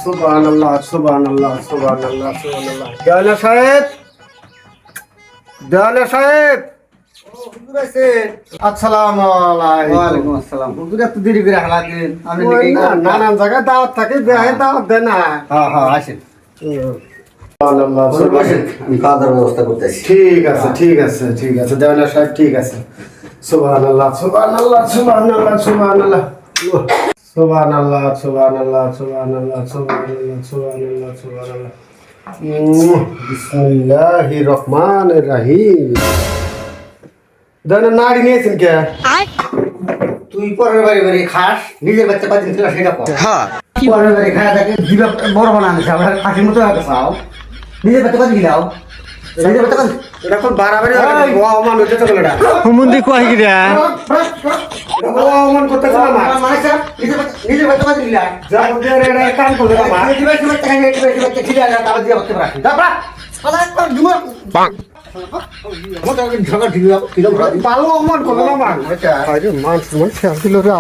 সুবহানাল্লাহ সুবহানাল্লাহ সুবহানাল্লাহ সুবহানাল্লাহ। দেওয়ানা সাহেব, দেওয়ানা সাহেব। আসসালামু আলাইকুম। ওয়ালাইকুম আসসালাম। হুজুর এত দেরি করে হালাতেন, আমি ওই নাকি না, নানান জায়গায় দাওয়াত থাকে, দেহে দাওয়াত দেয় না। হ্যাঁ হ্যাঁ আসেন। সুবহানাল্লাহ হুজুর বসেন, আমি খাওয়া দাওয়ার ব্যবস্থা করতেছি। ঠিক আছে ঠিক আছে ঠিক আছে দেওয়ানা সাহেব, ঠিক আছে। সুবহানাল্লাহ সুবহানাল্লাহ সুবহানাল্লাহ সুবহানাল্লাহ সুবহানাল্লাহ সুবহানাল্লাহ সুবহানাল্লাহ সুবহানাল্লাহ সুবহানাল্লাহ সুবহানাল্লাহ। বিসমিল্লাহির রহমানির রহিম। দেওয়ানা নাড়ি নিয়েছেন কে? তুই পরের বাড়ি বাড়ি খাস, নিজের বাচ্চা পাচ্ছেন কিনা সেটা কর। হ্যাঁ, পরের বাড়ি খাওয়া থাকে জিবা বড় বানানো আমরা খাসির মতো একটা খাও। নিজের বাচ্চা পাচ্ছি গিলাও, নিজের বাচ্চা পাচ্ছি এটা কোন বাড়াবাড়ি হবে? ও অমান হইতেছে বলে এটা। হুমুন্দি কয় কি রে? ও অমান করতেছে না মা। মানুষের নিজের বাচ্চা পাচ্ছি গিলা যা বুঝে এটা কাম করবে না মা। নিজের বাচ্চা বাচ্চা খাই, নিজের বাচ্চা খিলা তারপর দিয়ে বাচ্চা রাখি তারপর ভালো অমান করবে না মা। আরে মান সম্মান খেয়াল দিল রে।